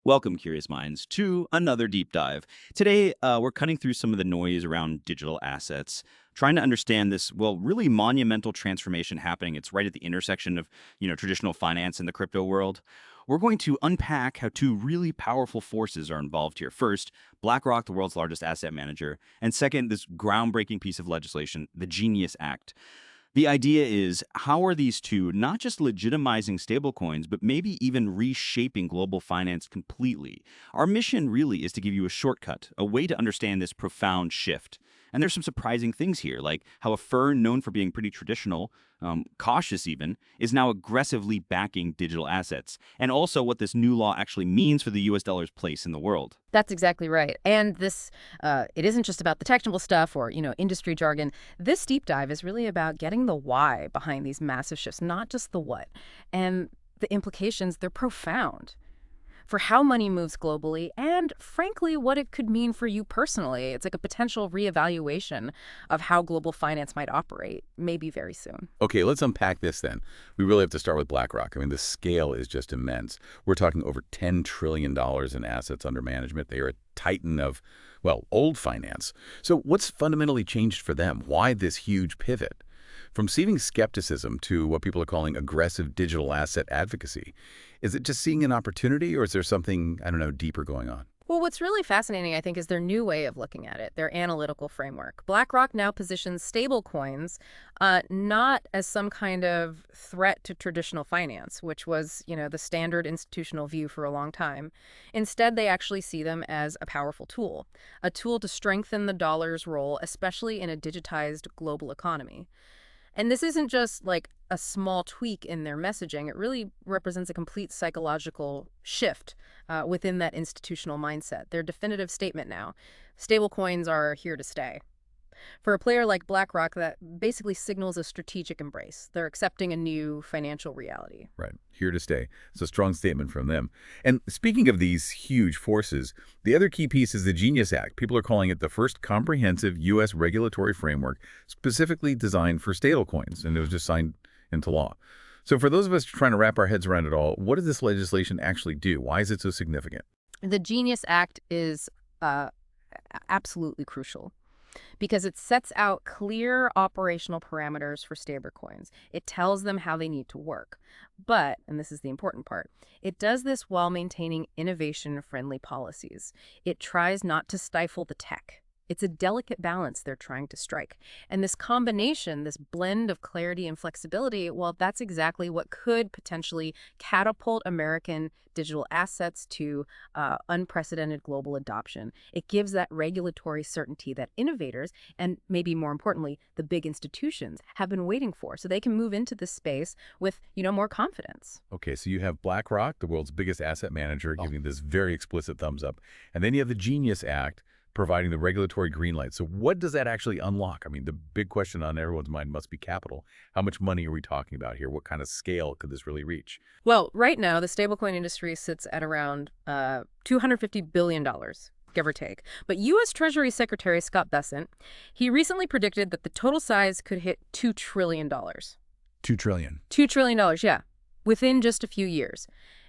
Welcome, curious minds, to another deep dive. Today, we're cutting through some of the noise around digital assets, trying to understand this, well, really monumental transformation happening. It's right at the intersection of, traditional finance and the crypto world. We're going to unpack how two really powerful forces are involved here. First, BlackRock, the world's largest asset manager, and second, this groundbreaking piece of legislation, the Genius Act. The idea is, how are these two not just legitimizing stablecoins, but maybe even reshaping global finance completely? Our mission really is to give you a shortcut, a way to understand this profound shift. And there's some surprising things here, like how a firm known for being pretty traditional, cautious even, is now aggressively backing digital assets. And also what this new law actually means for the US dollar's place in the world. That's exactly right. And it isn't just about the technical stuff or, industry jargon. This deep dive is really about getting the why behind these massive shifts, not just the what. And the implications, they're profound for how money moves globally and, frankly, what it could mean for you personally. It's like a potential reevaluation of how global finance might operate, maybe very soon. Okay, let's unpack this then. We really have to start with BlackRock. I mean, the scale is just immense. We're talking over $10 trillion in assets under management. They are a titan of, well, old finance. So what's fundamentally changed for them? Why this huge pivot? From seeming skepticism to what people are calling aggressive digital asset advocacy. Is it just seeing an opportunity, or is there something, I don't know, deeper going on? Well, what's really fascinating, I think, is their new way of looking at it, their analytical framework. BlackRock now positions stablecoins not as some kind of threat to traditional finance, which was, the standard institutional view for a long time. Instead, they actually see them as a tool to strengthen the dollar's role, especially in a digitized global economy. And this isn't just like a small tweak in their messaging. It really represents a complete psychological shift within that institutional mindset. Their definitive statement now: stablecoins are here to stay. For a player like BlackRock, that basically signals a strategic embrace. They're accepting a new financial reality. Right. Here to stay. It's a strong statement from them. And speaking of these huge forces, the other key piece is the Genius Act. People are calling it the first comprehensive U.S. regulatory framework specifically designed for stablecoins, and it was just signed into law. So for those of us trying to wrap our heads around it all, what does this legislation actually do? Why is it so significant? The Genius Act is absolutely crucial, because it sets out clear operational parameters for stablecoins. It tells them how they need to work. But, and this is the important part, it does this while maintaining innovation-friendly policies. It tries not to stifle the tech. It's a delicate balance they're trying to strike. And this combination, this blend of clarity and flexibility, well, that's exactly what could potentially catapult American digital assets to unprecedented global adoption. It gives that regulatory certainty that innovators, and maybe more importantly, the big institutions, have been waiting for, so they can move into this space with, more confidence. Okay, so you have BlackRock, the world's biggest asset manager, giving this very explicit thumbs up. And then you have the Genius Act, providing the regulatory green light. So what does that actually unlock? I mean, the big question on everyone's mind must be capital. How much money are we talking about here? What kind of scale could this really reach? Well, right now, the stablecoin industry sits at around $250 billion, give or take. But U.S. Treasury Secretary Scott Bessent, he recently predicted that the total size could hit $2 trillion. $2 trillion. $2 trillion, yeah, within just a few years.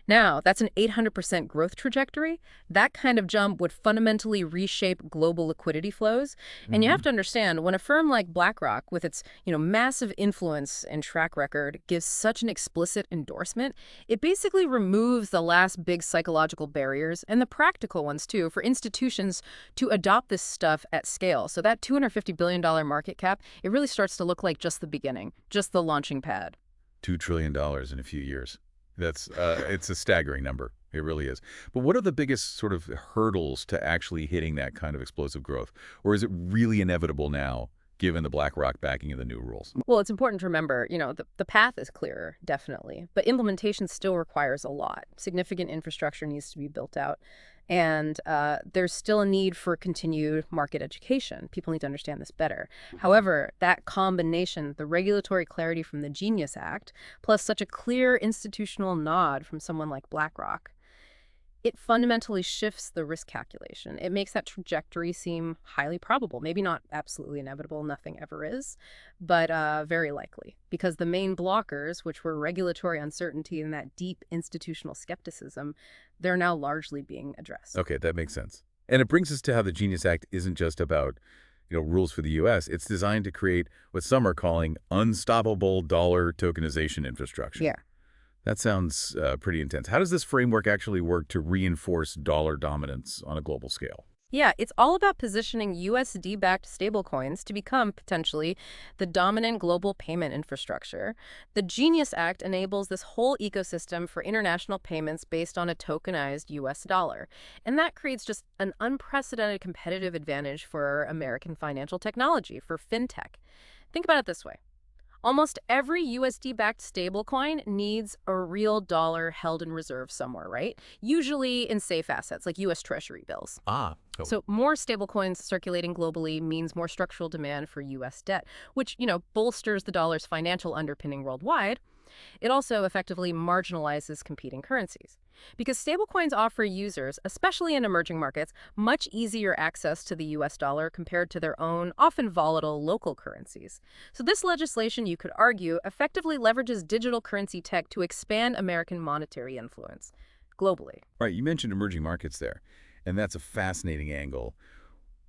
Now, that's an 800% growth trajectory. That kind of jump would fundamentally reshape global liquidity flows. And you have to understand, when a firm like BlackRock, with its, massive influence and track record, gives such an explicit endorsement, it basically removes the last big psychological barriers, and the practical ones too, for institutions to adopt this stuff at scale. So that $250 billion market cap, it really starts to look like just the beginning, just the launching pad. $2 trillion in a few years. That's it's a staggering number. It really is. But what are the biggest sort of hurdles to actually hitting that kind of explosive growth? Or is it really inevitable now, given the BlackRock backing of the new rules? Well, it's important to remember, the path is clearer, definitely. But implementation still requires a lot. Significant infrastructure needs to be built out. And there's still a need for continued market education. People need to understand this better. However, that combination, the regulatory clarity from the Genius Act, plus such a clear institutional nod from someone like BlackRock, It fundamentally shifts the risk calculation. It makes that trajectory seem highly probable. Maybe not absolutely inevitable, nothing ever is, but very likely. Because the main blockers, which were regulatory uncertainty and that deep institutional skepticism, they're now largely being addressed. Okay, that makes sense. And it brings us to how the Genius Act isn't just about, rules for the U.S. It's designed to create what some are calling unstoppable dollar tokenization infrastructure. Yeah. That sounds pretty intense. How does this framework actually work to reinforce dollar dominance on a global scale? Yeah, it's all about positioning USD-backed stablecoins to become, potentially, the dominant global payment infrastructure. The Genius Act enables this whole ecosystem for international payments based on a tokenized US dollar. And that creates just an unprecedented competitive advantage for American financial technology, for fintech. Think about it this way. Almost every USD-backed stablecoin needs a real dollar held in reserve somewhere, right? Usually in safe assets like US Treasury bills. So more stablecoins circulating globally means more structural demand for US debt, which, bolsters the dollar's financial underpinning worldwide. It also effectively marginalizes competing currencies. Because stablecoins offer users, especially in emerging markets, much easier access to the US dollar compared to their own, often volatile, local currencies. So this legislation, you could argue, effectively leverages digital currency tech to expand American monetary influence globally. Right, you mentioned emerging markets there, and that's a fascinating angle.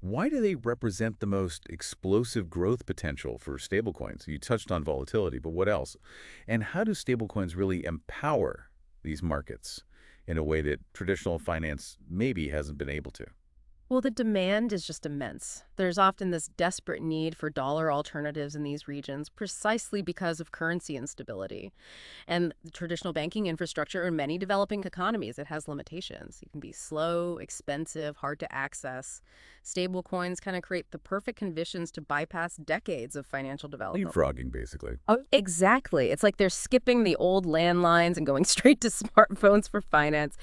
Why do they represent the most explosive growth potential for stablecoins? You touched on volatility, but what else? And how do stablecoins really empower these markets in a way that traditional finance maybe hasn't been able to? Well, the demand is just immense. There's often this desperate need for dollar alternatives in these regions precisely because of currency instability. And the traditional banking infrastructure in many developing economies, it has limitations. It can be slow, expensive, hard to access. Stablecoins kind of create the perfect conditions to bypass decades of financial development. Leapfrogging, basically. Oh, exactly. It's like they're skipping the old landlines and going straight to smartphones for finance.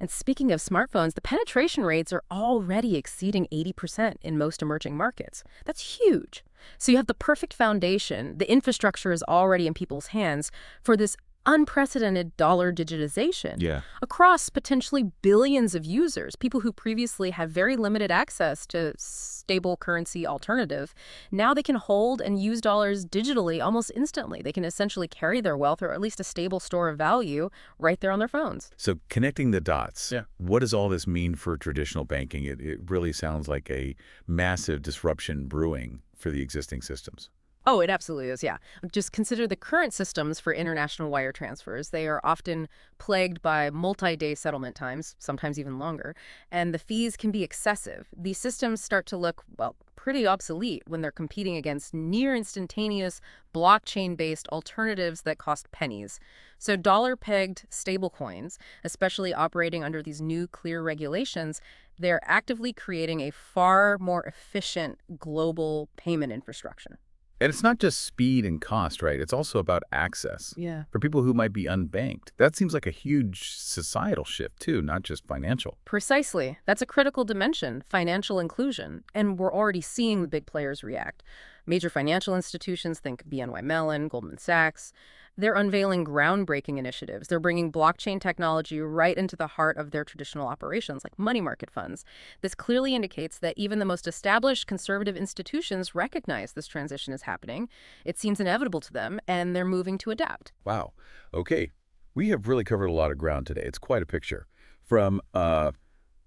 And speaking of smartphones, the penetration rates are already exceeding 80% in most emerging markets. That's huge. So you have the perfect foundation. The infrastructure is already in people's hands for this unprecedented dollar digitization across potentially billions of users, people who previously have very limited access to stable currency alternative. Now they can hold and use dollars digitally almost instantly. They can essentially carry their wealth, or at least a stable store of value, right there on their phones. So connecting the dots, what does all this mean for traditional banking? It really sounds like a massive disruption brewing for the existing systems. Oh, it absolutely is, yeah. Just consider the current systems for international wire transfers. They are often plagued by multi-day settlement times, sometimes even longer, and the fees can be excessive. These systems start to look, well, pretty obsolete when they're competing against near-instantaneous, blockchain-based alternatives that cost pennies. So dollar-pegged stablecoins, especially operating under these new clear regulations, they're actively creating a far more efficient global payment infrastructure. And it's not just speed and cost, right? It's also about access. Yeah. For people who might be unbanked. That seems like a huge societal shift, too, not just financial. Precisely. That's a critical dimension, financial inclusion. And we're already seeing the big players react. Major financial institutions, think BNY Mellon, Goldman Sachs, they're unveiling groundbreaking initiatives. They're bringing blockchain technology right into the heart of their traditional operations, like money market funds. This clearly indicates that even the most established conservative institutions recognize this transition is happening. It seems inevitable to them, and they're moving to adapt. Wow. Okay. We have really covered a lot of ground today. It's quite a picture. From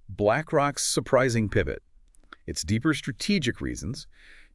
BlackRock's surprising pivot, its deeper strategic reasons,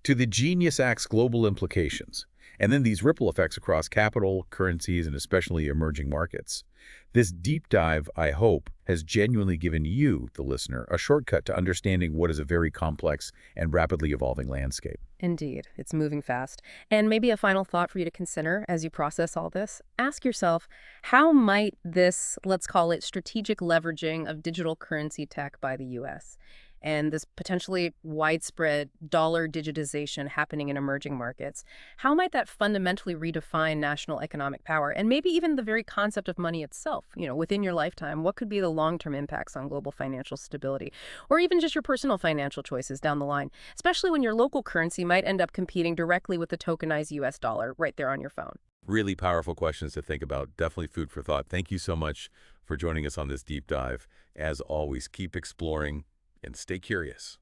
to the Genius Act's global implications, and then these ripple effects across capital, currencies, and especially emerging markets. This deep dive, I hope, has genuinely given you, the listener, a shortcut to understanding what is a very complex and rapidly evolving landscape. Indeed, it's moving fast. And maybe a final thought for you to consider as you process all this. Ask yourself, how might this, let's call it strategic leveraging of digital currency tech by the U.S., and this potentially widespread dollar digitization happening in emerging markets, how might that fundamentally redefine national economic power and maybe even the very concept of money itself? Within your lifetime, what could be the long-term impacts on global financial stability, or even just your personal financial choices down the line, especially when your local currency might end up competing directly with the tokenized US dollar right there on your phone? Really powerful questions to think about. Definitely food for thought. Thank you so much for joining us on this deep dive. As always, keep exploring and stay curious.